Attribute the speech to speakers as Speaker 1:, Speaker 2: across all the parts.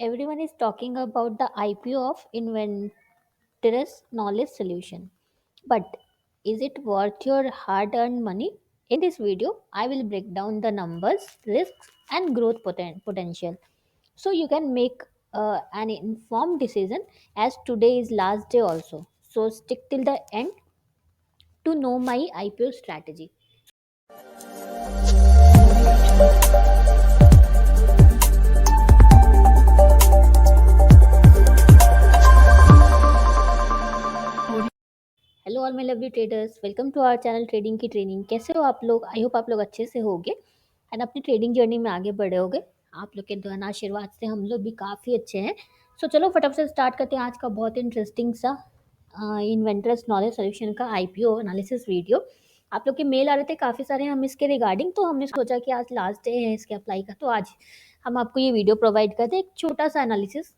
Speaker 1: Everyone is talking about the IPO of Inventor's Knowledge Solution. But is it worth your hard earned money? In this video, I will break down the numbers, risks, and growth potential so you can make an informed decision as today is last day also. So stick till the end to know my IPO strategy. Hello all my lovely traders, welcome to our channel trading की training. कैसे हो आप लोग? I hope आप लोग अच्छे से होगे एंड अपनी ट्रेडिंग जर्नी में आगे बढ़े होगे। आप लोग के धन आशीर्वाद से हम लोग भी काफ़ी अच्छे हैं। सो चलो फटाफट से स्टार्ट करते हैं आज का बहुत इंटरेस्टिंग सा इन्वेंटर्स नॉलेज सोल्यूशन का आईपीओ एनालिसिस वीडियो। आप लोग के मेल आ रहे थे काफ़ी सारे हम इसके रिगार्डिंग, तो हमने सोचा कि आज लास्ट डे है इसके अप्लाई का, तो आज हम आपको ये वीडियो प्रोवाइड करते हैं, एक छोटा सा एनालिसिस।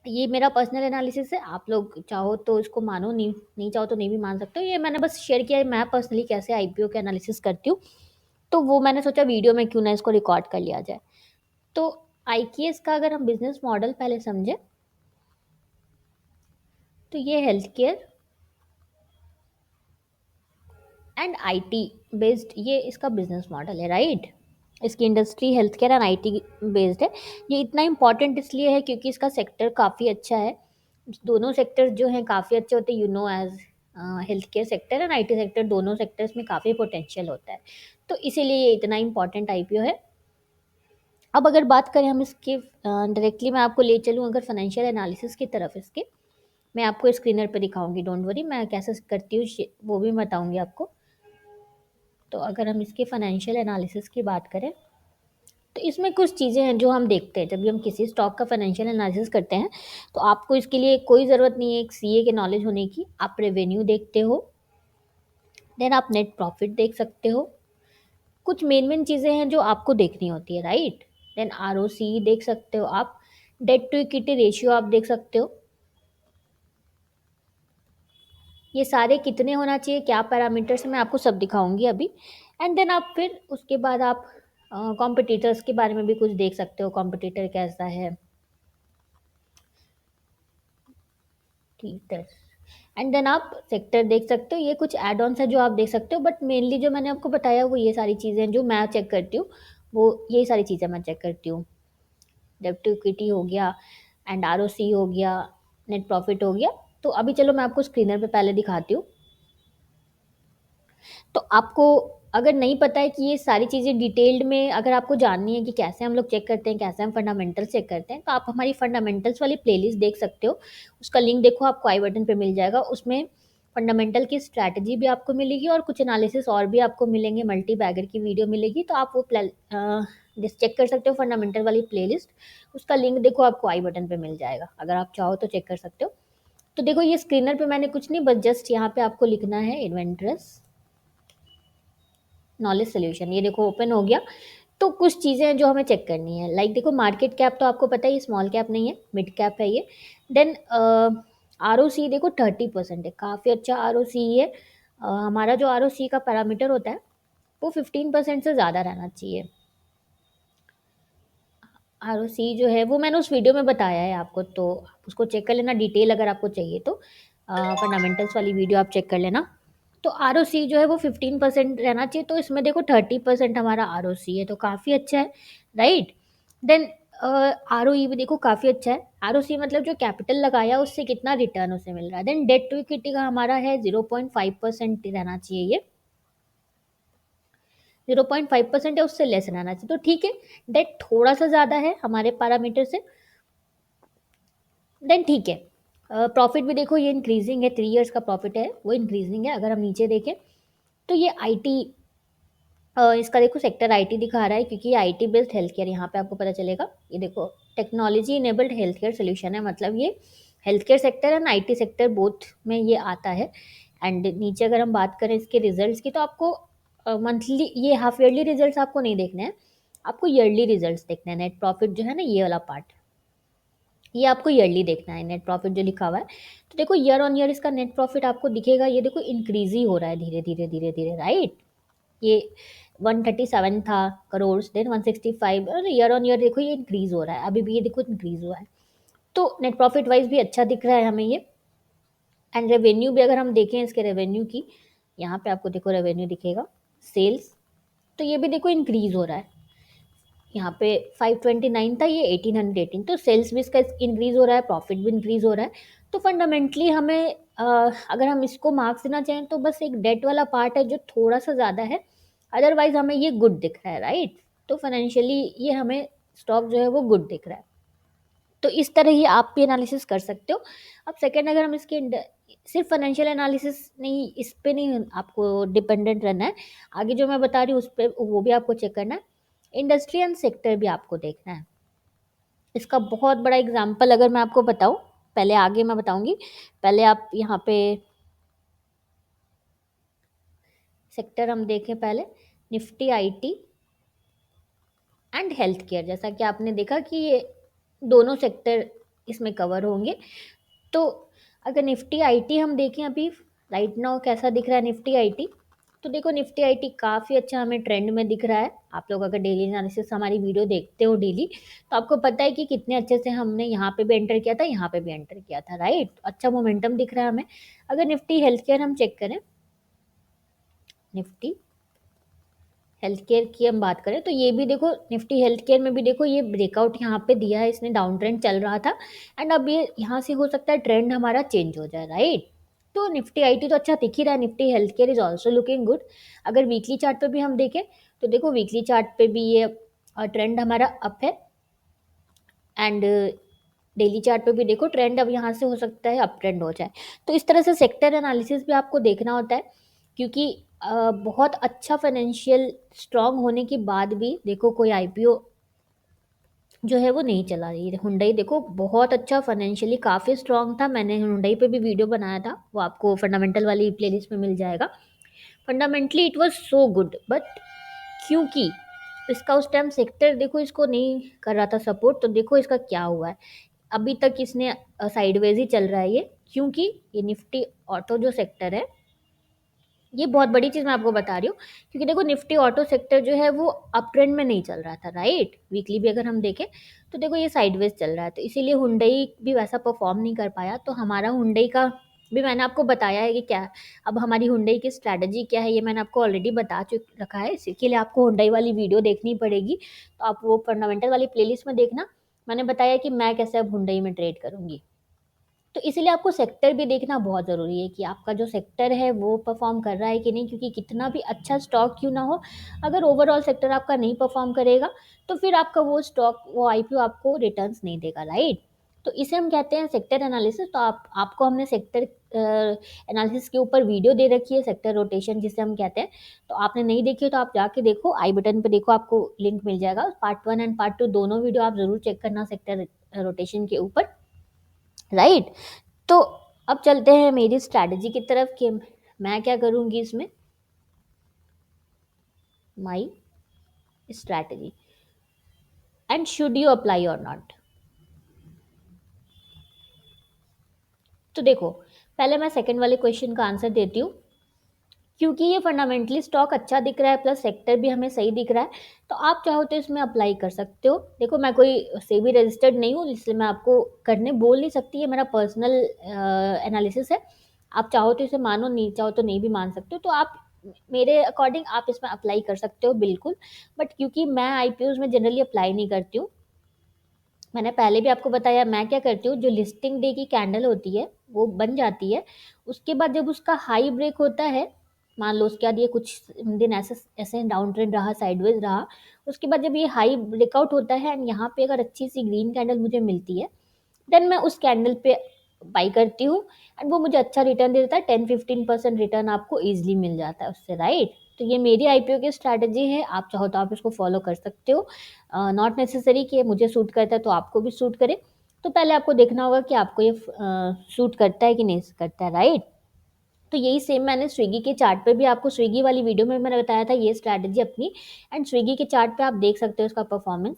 Speaker 1: ये मेरा पर्सनल एनालिसिस है, आप लोग चाहो तो इसको मानो, नहीं नहीं चाहो तो नहीं भी मान सकते हो। ये मैंने बस शेयर किया है मैं पर्सनली कैसे आईपीओ का एनालिसिस करती हूँ, तो वो मैंने सोचा वीडियो में क्यों ना इसको रिकॉर्ड कर लिया जाए। तो आईकेएस का अगर हम बिजनेस मॉडल पहले समझे तो ये health care and IT based ये इसका बिजनेस मॉडल है, राइट। इसकी industry health care and IT based है। ये इतना इंपॉर्टेंट इसलिए है क्योंकि इसका सेक्टर काफ़ी अच्छा है। दोनों सेक्टर्स जो हैं काफ़ी अच्छे होते हैं, as health care sector and IT sector, दोनों सेक्टर्स में काफ़ी पोटेंशियल होता है, तो इसीलिए ये इतना इंपॉर्टेंट आईपीओ है। अब अगर बात करें हम इसके डायरेक्टली, मैं आपको ले चलूँ अगर फाइनेंशियल एनालिसिस की तरफ इसके, मैं आपको स्क्रीनर पे दिखाऊंगी, डोंट वरी, मैं कैसे करती हूँ वो भी बताऊंगी आपको। तो अगर हम इसके फाइनेंशियल एनालिसिस की बात करें तो इसमें कुछ चीज़ें हैं जो हम देखते हैं जब भी हम किसी स्टॉक का फाइनेंशियल एनालिसिस करते हैं। तो आपको इसके लिए कोई ज़रूरत नहीं है एक सीए के नॉलेज होने की। आप रेवेन्यू देखते हो, देन आप नेट प्रॉफिट देख सकते हो। कुछ मेन चीज़ें हैं जो आपको देखनी होती है, राइट। देन आरओसी देख सकते हो आप, डेट टू इक्विटी रेशियो आप देख सकते हो। ये सारे कितने होना चाहिए, क्या पैरामीटर्स, मैं आपको सब दिखाऊंगी अभी। एंड देन आप फिर उसके बाद आप कॉम्पिटिटर्स के बारे में भी कुछ देख सकते हो, कॉम्पिटिटर कैसा है, ठीक है। एंड देन आप सेक्टर देख सकते हो। ये कुछ एड ऑन्स है जो आप देख सकते हो, बट मेनली जो मैंने आपको बताया वो ये सारी चीज़ें जो मैं चेक करती हूँ, वो यही सारी चीज़ें मैं चेक करती हूँ। डेब्ट टू इक्विटी हो गया, एंड आरओसी हो गया, नेट प्रॉफिट हो गया। तो अभी चलो मैं आपको स्क्रीनर पे पहले दिखाती हूँ। तो आपको अगर नहीं पता है कि ये सारी चीज़ें डिटेल्ड में अगर आपको जाननी है कि कैसे हम लोग चेक करते हैं, कैसे हम फंडामेंटल्स चेक करते हैं, तो आप हमारी फंडामेंटल्स वाली प्लेलिस्ट देख सकते हो। उसका लिंक देखो आपको आई बटन पे मिल जाएगा। उसमें फंडामेंटल की स्ट्रैटेजी भी आपको मिलेगी और कुछ एनालिसिस और भी आपको मिलेंगे, मल्टी बैगर की वीडियो मिलेगी, तो आप वो चेक कर सकते हो फंडामेंटल वाली प्लेलिस्ट। उसका लिंक देखो आपको आई बटन पे मिल जाएगा, अगर आप चाहो तो चेक कर सकते हो। तो देखो ये स्क्रीनर पे मैंने कुछ नहीं, बस जस्ट यहाँ पे आपको लिखना है इन्वेंटर्स नॉलेज सोल्यूशन, ये देखो ओपन हो गया। तो कुछ चीज़ें हैं जो हमें चेक करनी है, लाइक देखो मार्केट कैप तो आपको पता है ये स्मॉल कैप नहीं है, मिड कैप है ये। देन आर ओ सी देखो 30% है, काफ़ी अच्छा आर ओ सी है। हमारा जो आर ओ सी का पैरामीटर होता है वो 15% से ज़्यादा रहना चाहिए। आर ओ सी जो है वो मैंने उस वीडियो में बताया है आपको, तो आप उसको चेक कर लेना डिटेल अगर आपको चाहिए तो। फंडामेंटल्स वाली वीडियो आप चेक कर लेना। तो आर ओ सी जो है वो 15% रहना चाहिए, तो इसमें देखो 30% हमारा आर ओ सी है, तो काफ़ी अच्छा है, राइट। देन आर ओ ई भी देखो काफ़ी अच्छा है। आर ओ सी मतलब जो कैपिटल लगाया उससे कितना रिटर्न उसे मिल रहा है। देन डेट टू इक्विटी का हमारा है 0.5% रहना चाहिए, ये 0.5% है, उससे लेस रहना चाहिए, तो ठीक है। डेट थोड़ा सा ज़्यादा है हमारे पैरामीटर से, देन ठीक है। प्रॉफिट भी देखो ये इंक्रीजिंग है, 3 इयर्स का प्रॉफिट है वो इंक्रीजिंग है। अगर हम नीचे देखें तो ये आईटी, इसका देखो सेक्टर आईटी दिखा रहा है क्योंकि आईटी बेस्ड हेल्थ केयर, यहाँ पे आपको पता चलेगा। ये देखो technology enabled health care solution है, मतलब ये health care sector and IT sector both में ये आता है। एंड नीचे अगर हम बात करें इसके रिजल्ट्स की, तो आपको मंथली, ये हाफ ईयरली रिजल्ट्स आपको नहीं देखने हैं, आपको ईयरली रिजल्ट्स देखने हैं। नेट प्रॉफिट जो है ना, ये वाला पार्ट, ये आपको ईयरली देखना है, नेट प्रॉफिट जो लिखा हुआ है। तो देखो ईयर ऑन ईयर इसका नेट प्रॉफिट आपको दिखेगा, ये देखो इंक्रीज ही हो रहा है धीरे धीरे धीरे धीरे, राइट। ये 137 था करोड़, देन 165, और ईयर ऑन ईयर देखो ये इंक्रीज हो रहा है, अभी भी ये देखो इंक्रीज हुआ है। तो नेट प्रॉफिट वाइज भी अच्छा दिख रहा है हमें ये। एंड रेवेन्यू भी अगर हम देखें इसके रेवेन्यू की, यहाँ पे आपको देखो रेवेन्यू दिखेगा, सेल्स, तो ये भी देखो इंक्रीज हो रहा है। यहाँ पे 529 था, ये 1818, तो सेल्स भी इसका इंक्रीज हो रहा है, प्रॉफिट भी इंक्रीज हो रहा है। तो फंडामेंटली हमें अगर हम इसको मार्क्स देना चाहें तो बस एक डेट वाला पार्ट है जो थोड़ा सा ज़्यादा है, अदरवाइज हमें ये गुड दिख रहा है, राइट। तो फाइनेंशियली ये हमें स्टॉक जो है वो गुड दिख रहा है। तो इस तरह ही आप भी एनालिसिस कर सकते हो। अब सेकेंड, अगर हम इसके सिर्फ फाइनेंशियल एनालिसिस नहीं, इस पे नहीं आपको डिपेंडेंट रहना है, आगे जो मैं बता रही हूँ उस पर वो भी आपको चेक करना है। इंडस्ट्री एंड सेक्टर भी आपको देखना है। इसका बहुत बड़ा एग्जांपल अगर मैं आपको बताऊं, पहले आगे मैं बताऊंगी, पहले आप यहाँ पे सेक्टर हम देखें पहले, Nifty IT and health care. जैसा कि आपने देखा कि ये दोनों सेक्टर इसमें कवर होंगे। तो अगर निफ्टी आईटी हम देखें अभी राइट नाउ कैसा दिख रहा है निफ्टी आईटी, तो देखो निफ्टी आईटी काफ़ी अच्छा हमें ट्रेंड में दिख रहा है। आप लोग अगर डेली एनालिसिस हमारी वीडियो देखते हो डेली, तो आपको पता है कि कितने अच्छे से हमने यहाँ पे भी एंटर किया था, यहाँ पे भी एंटर किया था, राइट। अच्छा मोमेंटम दिख रहा है हमें। अगर निफ्टी हेल्थ केयर हम चेक करें, निफ्टी हेल्थ केयर की हम बात करें, तो ये भी देखो निफ्टी हेल्थ केयर में भी देखो ये ब्रेकआउट यहाँ पे दिया है, इसने डाउन ट्रेंड चल रहा था, एंड अब ये यहाँ से हो सकता है ट्रेंड हमारा चेंज हो जाए, राइट। तो निफ्टी आईटी तो अच्छा दिख ही रहा है, Nifty health care is also looking good. अगर वीकली चार्ट पे भी हम देखें, तो देखो वीकली चार्ट पे भी ये ट्रेंड हमारा अप है, एंड डेली चार्ट पे भी देखो ट्रेंड अब यहाँ से हो सकता है अप ट्रेंड हो जाए। तो इस तरह से सेक्टर एनालिसिस भी आपको देखना होता है, क्योंकि बहुत अच्छा फाइनेंशियल स्ट्रांग होने के बाद भी देखो कोई आईपीओ जो है वो नहीं चला रही है। हुंडई देखो बहुत अच्छा फाइनेंशियली काफ़ी स्ट्रांग था, मैंने हुंडई पे भी वीडियो बनाया था, वो आपको फंडामेंटल वाली प्लेलिस्ट में मिल जाएगा। Fundamentally it was so good, but क्योंकि इसका उस टाइम सेक्टर देखो इसको नहीं कर रहा था सपोर्ट, तो देखो इसका क्या हुआ है। अभी तक इसने साइडवेज ही चल रहा है ये, क्योंकि ये निफ्टी ऑटो जो सेक्टर है, ये बहुत बड़ी चीज़ मैं आपको बता रही हूँ, क्योंकि देखो निफ्टी ऑटो सेक्टर जो है वो अप ट्रेंड में नहीं चल रहा था, राइट। वीकली भी अगर हम देखें तो देखो ये साइडवेज चल रहा है, तो इसीलिए हुंडई भी वैसा परफॉर्म नहीं कर पाया। तो हमारा हुंडई का भी मैंने आपको बताया है कि क्या, अब हमारी हुंडई की स्ट्रैटेजी क्या है, ये मैंने आपको ऑलरेडी बता चुक रखा है। इसके लिए आपको हुंडई वाली वीडियो देखनी पड़ेगी, तो आप वो फंडामेंटल वाली प्लेलिस्ट में देखना। मैंने बताया कि मैं कैसे अब हुंडई में ट्रेड करूँगी। तो इसीलिए आपको सेक्टर भी देखना बहुत ज़रूरी है कि आपका जो सेक्टर है वो परफॉर्म कर रहा है कि नहीं, क्योंकि कितना भी अच्छा स्टॉक क्यों ना हो, अगर ओवरऑल सेक्टर आपका नहीं परफॉर्म करेगा, तो फिर आपका वो स्टॉक, वो आईपीओ आपको रिटर्न्स नहीं देगा, राइट। तो इसे हम कहते हैं सेक्टर एनालिसिस। तो आपको हमने सेक्टर एनालिसिस के ऊपर वीडियो दे रखी है, सेक्टर रोटेशन जिसे हम कहते हैं। तो आपने नहीं देखी है तो आप जाके देखो, आई बटन पे देखो, आपको लिंक मिल जाएगा। पार्ट 1 एंड पार्ट 2 दोनों वीडियो आप ज़रूर चेक करना सेक्टर रोटेशन के ऊपर, राइट। तो अब चलते हैं मेरी स्ट्रैटेजी की तरफ कि मैं क्या करूंगी इसमें, my strategy and should you apply और नॉट। तो देखो पहले मैं सेकंड वाले क्वेश्चन का आंसर देती हूँ। क्योंकि ये फंडामेंटली स्टॉक अच्छा दिख रहा है, प्लस सेक्टर भी हमें सही दिख रहा है, तो आप चाहो तो इसमें अप्लाई कर सकते हो। देखो मैं कोई सेबी रजिस्टर्ड नहीं हूँ, इसलिए मैं आपको करने बोल नहीं सकती, ये मेरा पर्सनल एनालिसिस है। आप चाहो तो इसे मानो, नहीं चाहो तो नहीं भी मान सकते हो। तो आप मेरे अकॉर्डिंग आप इसमें अप्लाई कर सकते हो बिल्कुल, बट क्योंकि मैं आईपीओज में जनरली अप्लाई नहीं करती हूँ, मैंने पहले भी आपको बताया मैं क्या करती हूँ, जो लिस्टिंग डे की कैंडल होती है वो बन जाती है, उसके बाद जब उसका हाई ब्रेक होता है, मान लो उसके बाद ये कुछ दिन ऐसे ऐसे डाउन ट्रेंड रहा, साइडवेज रहा, उसके बाद जब ये हाई ब्रेकआउट होता है एंड यहाँ पे अगर अच्छी सी ग्रीन कैंडल मुझे मिलती है, देन मैं उस कैंडल पे बाई करती हूँ, एंड वो मुझे अच्छा रिटर्न दे देता है, 10-15% रिटर्न आपको ईजिली मिल जाता है उससे, राइट। तो ये मेरी आईपीओ की स्ट्रैटेजी है, आप चाहो तो आप इसको फॉलो कर सकते हो। नॉट नेसेसरी कि मुझे सूट करता है तो आपको भी सूट करे। तो पहले आपको देखना होगा कि आपको ये सूट करता है कि नहीं करता है, राइट। तो यही सेम मैंने स्विगी के चार्ट पे भी आपको, स्विगी वाली वीडियो में मैंने बताया था ये स्ट्रैटेजी अपनी, एंड स्विगी के चार्ट पे आप देख सकते हो इसका परफॉर्मेंस।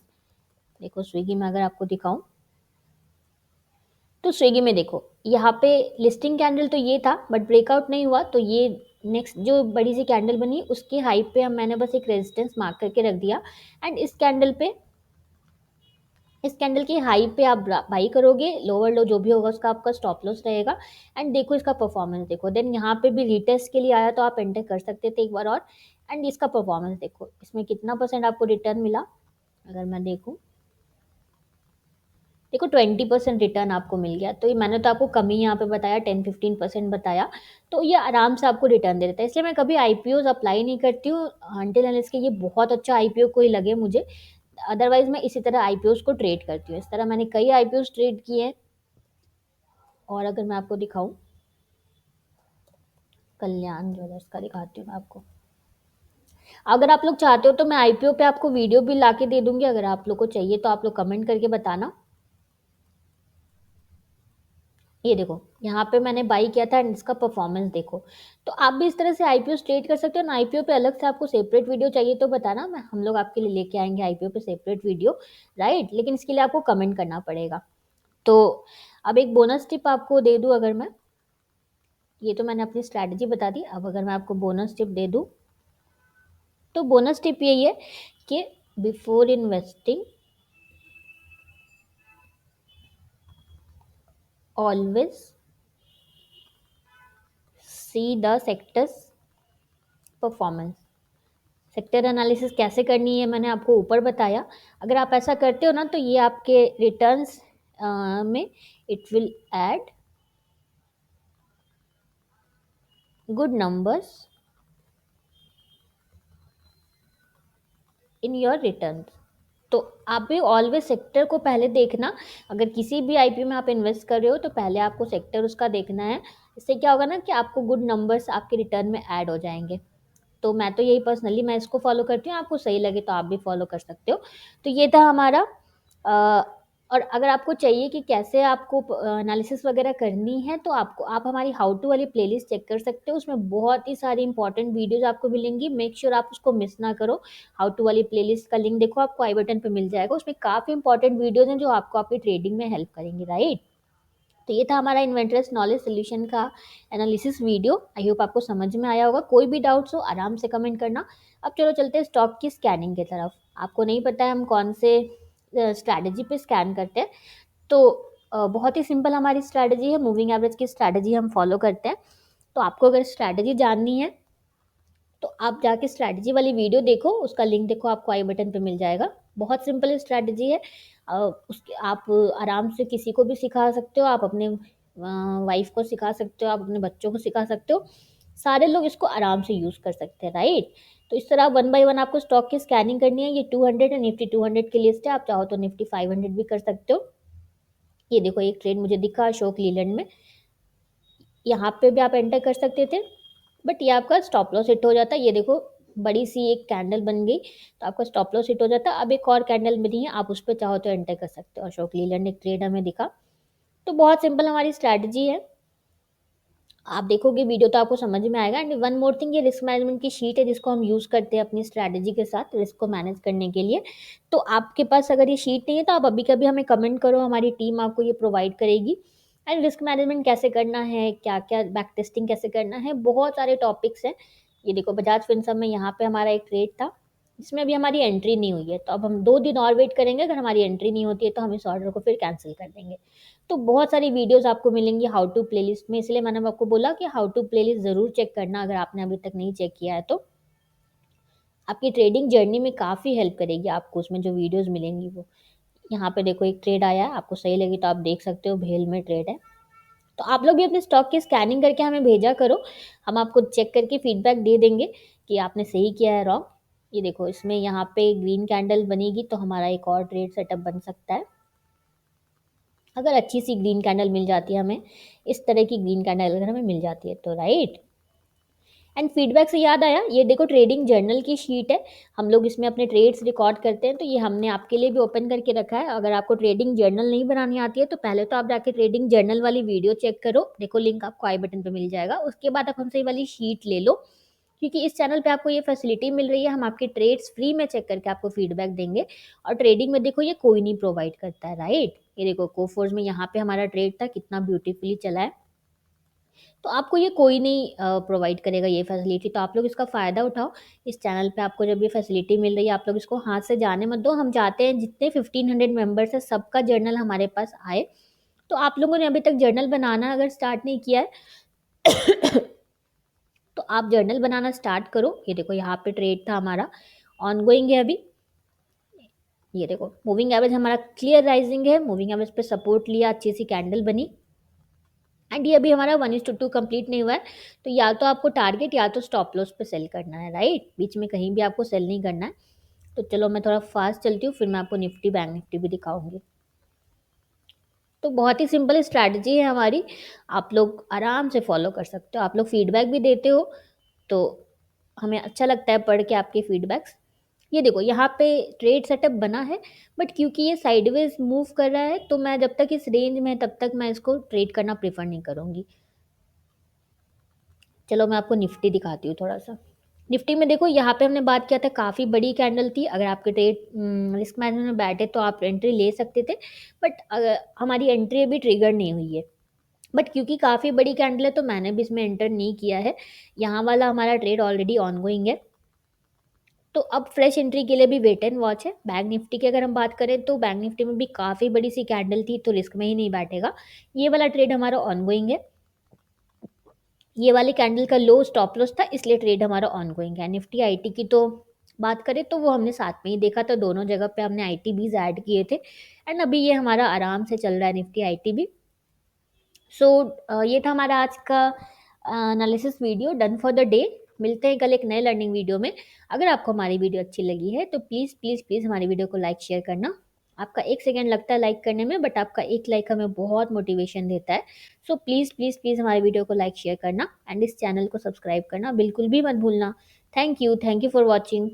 Speaker 1: देखो स्विगी में अगर आपको दिखाऊं, तो स्विगी में देखो यहाँ पे लिस्टिंग कैंडल तो ये था, बट ब्रेकआउट नहीं हुआ, तो ये नेक्स्ट जो बड़ी सी कैंडल बनी उसकी हाई पे हम मैंने बस एक रेजिस्टेंस मार्क करके रख दिया। एंड इस कैंडल की हाई पे आप बाई करोगे, लोअर लो जो भी होगा उसका आपका स्टॉप लॉस रहेगा। एंड देखो इसका परफॉर्मेंस देखो, देन यहाँ पे भी रीटेस्ट के लिए आया तो आप एंटर कर सकते थे एक बार और। एंड इसका परफॉर्मेंस देखो, इसमें कितना परसेंट आपको रिटर्न मिला। अगर मैं देखूँ, देखो 20% रिटर्न आपको मिल गया। तो ये मैंने तो आपको कम ही यहाँ पे बताया, 10-15% बताया। तो ये आराम से आपको रिटर्न दे देता है, इसलिए मैं कभी आईपीओ अप्लाई नहीं करती हूँ अनटिल अनलेस कि ये बहुत अच्छा आईपीओ कोई लगे मुझे। अदरवाइज मैं इसी तरह आईपीओ को ट्रेड करती हूँ, इस तरह मैंने कई आईपीओ ट्रेड किए हैं। और अगर मैं आपको दिखाऊं, कल्याण ज्वेलर्स का दिखाती हूँ मैं आपको। अगर आप लोग चाहते हो तो मैं आईपीओ पे आपको वीडियो भी ला के दे दूंगी, अगर आप लोग को चाहिए तो आप लोग कमेंट करके बताना। ये देखो यहाँ पे मैंने बाई किया था एंड इसका परफॉर्मेंस देखो। तो आप भी इस तरह से आईपीओ ट्रेड कर सकते हो ना। आईपीओ पे अलग से आपको सेपरेट वीडियो चाहिए तो बताना, मैं हम लोग आपके लिए लेके आएंगे आईपीओ पे सेपरेट वीडियो, राइट। लेकिन इसके लिए आपको कमेंट करना पड़ेगा। तो अब एक बोनस टिप आपको दे दूं अगर मैं, ये तो मैंने अपनी स्ट्रैटेजी बता दी, अब अगर मैं आपको बोनस टिप दे दूं तो बोनस टिप यही है कि before investing always see the sectors performance. Sector analysis कैसे करनी है मैंने आपको ऊपर बताया। अगर आप ऐसा करते हो ना तो ये आपके रिटर्न्स में it will add good numbers in your returns. तो आप भी ऑलवेज सेक्टर को पहले देखना। अगर किसी भी आईपीओ में आप इन्वेस्ट कर रहे हो तो पहले आपको सेक्टर उसका देखना है। इससे क्या होगा ना कि आपको गुड नंबर्स आपके रिटर्न में ऐड हो जाएंगे। तो मैं तो यही पर्सनली मैं इसको फॉलो करती हूँ, आपको सही लगे तो आप भी फॉलो कर सकते हो। तो ये था हमारा और अगर आपको चाहिए कि कैसे आपको एनालिसिस वगैरह करनी है तो आप हमारी हाउ टू वाली प्लेलिस्ट चेक कर सकते हो, उसमें बहुत ही सारी इंपॉर्टेंट वीडियोस आपको मिलेंगी। मेक श्योर आप उसको मिस ना करो। हाउ टू वाली प्लेलिस्ट का लिंक देखो आपको आई बटन पे मिल जाएगा, उसमें काफ़ी इंपॉर्टेंट वीडियोस हैं जो आपको आपकी ट्रेडिंग में हेल्प करेंगी, राइट। तो ये था हमारा इन्वेंटर्स नॉलेज सोल्यूशन का एनालिसिस वीडियो। आई होप आपको समझ में आया होगा। कोई भी डाउट्स हो आराम से कमेंट करना। अब चलो चलते हैं स्टॉक की स्कैनिंग की तरफ। आपको नहीं पता है हम कौन से स्ट्रैटेजी पे स्कैन करते हैं, तो बहुत ही सिंपल हमारी स्ट्रैटेजी है, मूविंग एवरेज की स्ट्रैटेजी हम फॉलो करते हैं। तो आपको अगर स्ट्रैटेजी जाननी है तो आप जाके स्ट्रैटेजी वाली वीडियो देखो, उसका लिंक देखो आपको आई बटन पे मिल जाएगा। बहुत सिंपल स्ट्रैटेजी है। उसके आप आराम से किसी को भी सिखा सकते हो, आप अपने वाइफ को सिखा सकते हो, आप अपने बच्चों को सिखा सकते हो। सारे लोग इसको आराम से यूज़ कर सकते हैं, राइट। तो इस तरह वन बाय वन आपको स्टॉक की स्कैनिंग करनी है। ये 200 है, निफ्टी 200 की लिस्ट है, आप चाहो तो निफ्टी 500 भी कर सकते हो। ये देखो एक ट्रेड मुझे दिखा अशोक लीलैंड में, यहाँ पे भी आप एंटर कर सकते थे, बट ये आपका स्टॉप लॉस हिट हो जाता है। ये देखो बड़ी सी एक कैंडल बन गई तो आपका स्टॉप लॉस हिट हो जाता है। अब एक और कैंडल बनी है, आप उस पर चाहो तो एंटर कर सकते हो। अशोक लीलैंड एक ट्रेड हमें दिखा। तो बहुत सिंपल हमारी स्ट्रैटेजी है। आप देखोगे वीडियो तो आपको समझ में आएगा। एंड वन मोर थिंग, ये रिस्क मैनेजमेंट की शीट है जिसको हम यूज़ करते हैं अपनी स्ट्रैटेजी के साथ रिस्क को मैनेज करने के लिए। तो आपके पास अगर ये शीट नहीं है तो आप अभी कभी हमें कमेंट करो, हमारी टीम आपको ये प्रोवाइड करेगी। एंड रिस्क मैनेजमेंट कैसे करना है, क्या क्या बैक टेस्टिंग कैसे करना है, बहुत सारे टॉपिक्स हैं। ये देखो बजाज फिनसर्व में यहाँ पे हमारा एक ट्रेड था जिसमें अभी हमारी एंट्री नहीं हुई है, तो अब हम 2 दिन और वेट करेंगे। अगर हमारी एंट्री नहीं होती है तो हम इस ऑर्डर को फिर कैंसिल कर देंगे। तो बहुत सारी वीडियोस आपको मिलेंगी हाउ टू प्लेलिस्ट में, इसलिए मैंने आपको बोला कि हाउ टू प्लेलिस्ट ज़रूर चेक करना अगर आपने अभी तक नहीं चेक किया है तो। आपकी ट्रेडिंग जर्नी में काफ़ी हेल्प करेगी आपको, उसमें जो वीडियोस मिलेंगी वो। यहाँ पे देखो एक ट्रेड आया है, आपको सही लगी तो आप देख सकते हो, भेल में ट्रेड है। तो आप लोग भी अपने स्टॉक की स्कैनिंग करके हमें भेजा करो, हम आपको चेक करके फीडबैक दे देंगे कि आपने सही किया है रॉन्ग। ये देखो इसमें यहाँ पे ग्रीन कैंडल बनेगी तो हमारा एक और ट्रेड सेटअप बन सकता है, अगर अच्छी सी ग्रीन कैंडल मिल जाती है हमें, इस तरह की ग्रीन कैंडल अगर हमें मिल जाती है तो, राइट। एंड फीडबैक से याद आया, ये देखो ट्रेडिंग जर्नल की शीट है, हम लोग इसमें अपने ट्रेड्स रिकॉर्ड करते हैं। तो ये हमने आपके लिए भी ओपन करके रखा है। अगर आपको ट्रेडिंग जर्नल नहीं बनानी आती है तो पहले तो आप जाके ट्रेडिंग जर्नल वाली वीडियो चेक करो, देखो लिंक आपको आई बटन पे मिल जाएगा। उसके बाद आप हमसे ये वाली शीट ले लो, क्योंकि इस चैनल पे आपको ये फैसिलिटी मिल रही है, हम आपके ट्रेड्स फ्री में चेक करके आपको फीडबैक देंगे। और ट्रेडिंग में देखो ये कोई नहीं प्रोवाइड करता है, राइट। ये देखो कोफोर्स में यहाँ पे हमारा ट्रेड था, कितना ब्यूटीफुली चला है। तो आपको ये कोई नहीं प्रोवाइड करेगा ये फैसिलिटी, तो आप लोग इसका फ़ायदा उठाओ। इस चैनल पे आपको जब ये फैसिलिटी मिल रही है, आप लोग इसको हाथ से जाने मत दो। हम चाहते हैं जितने 1500 मेंबर्स हैं सबका जर्नल हमारे पास आए। तो आप लोगों ने अभी तक जर्नल बनाना अगर स्टार्ट नहीं किया है तो आप जर्नल बनाना स्टार्ट करो। ये देखो यहाँ पे ट्रेड था हमारा, ऑनगोइंग है अभी। ये देखो मूविंग एवरेज हमारा क्लियर राइजिंग है, मूविंग एवरेज पे सपोर्ट लिया, अच्छी सी कैंडल बनी। एंड ये अभी हमारा 1:2 कंप्लीट नहीं हुआ है। तो या तो आपको टारगेट या तो स्टॉप लॉस पे सेल करना है, राइट, बीच में कहीं भी आपको सेल नहीं करना है। तो चलो मैं थोड़ा फास्ट चलती हूँ, फिर मैं आपको निफ्टी बैंक निफ्टी भी दिखाऊंगी। तो बहुत ही सिंपल स्ट्रैटेजी है हमारी, आप लोग आराम से फॉलो कर सकते हो। आप लोग फीडबैक भी देते हो तो हमें अच्छा लगता है पढ़ के आपके फीडबैक्स। ये देखो यहाँ पे ट्रेड सेटअप बना है, बट क्योंकि ये साइडवेज मूव कर रहा है तो मैं जब तक इस रेंज में है तब तक मैं इसको ट्रेड करना प्रेफर नहीं करूँगी। चलो मैं आपको निफ्टी दिखाती हूँ थोड़ा सा। निफ्टी में देखो यहाँ पे हमने बात किया था, काफ़ी बड़ी कैंडल थी। अगर आपके ट्रेड रिस्क मैनेजमेंट में बैठे तो आप एंट्री ले सकते थे, बट हमारी एंट्री अभी ट्रिगर नहीं हुई है। बट क्योंकि काफ़ी बड़ी कैंडल है तो मैंने भी इसमें एंटर नहीं किया है। यहाँ वाला हमारा ट्रेड ऑलरेडी ऑनगोइंग है। तो अब फ्रेश एंट्री के लिए भी वेट एंड वॉच है। बैंक निफ्टी की अगर हम बात करें तो बैंक निफ्टी में भी काफ़ी बड़ी सी कैंडल थी तो रिस्क में ही नहीं बैठेगा। ये वाला ट्रेड हमारा ऑनगोइंग है। ये वाली कैंडल का लो स्टॉप लॉस था, इसलिए ट्रेड हमारा ऑनगोइंग है। निफ्टी आईटी की तो बात करें तो वो हमने साथ में ही देखा था, दोनों जगह पे हमने आईटी बीज ऐड किए थे। एंड अभी ये हमारा आराम से चल रहा है निफ्टी आईटी भी। सो ये था हमारा आज का analysis video, done for the day. मिलते हैं कल एक नए लर्निंग वीडियो में। अगर आपको हमारी वीडियो अच्छी लगी है तो प्लीज़ प्लीज़ प्लीज़ हमारी वीडियो को लाइक शेयर करना। आपका 1 सेकेंड लगता है लाइक करने में, बट आपका एक लाइक हमें बहुत मोटिवेशन देता है। सो प्लीज़ प्लीज़ प्लीज़ हमारी वीडियो को लाइक शेयर करना एंड इस चैनल को सब्सक्राइब करना बिल्कुल भी मत भूलना। Thank you for watching.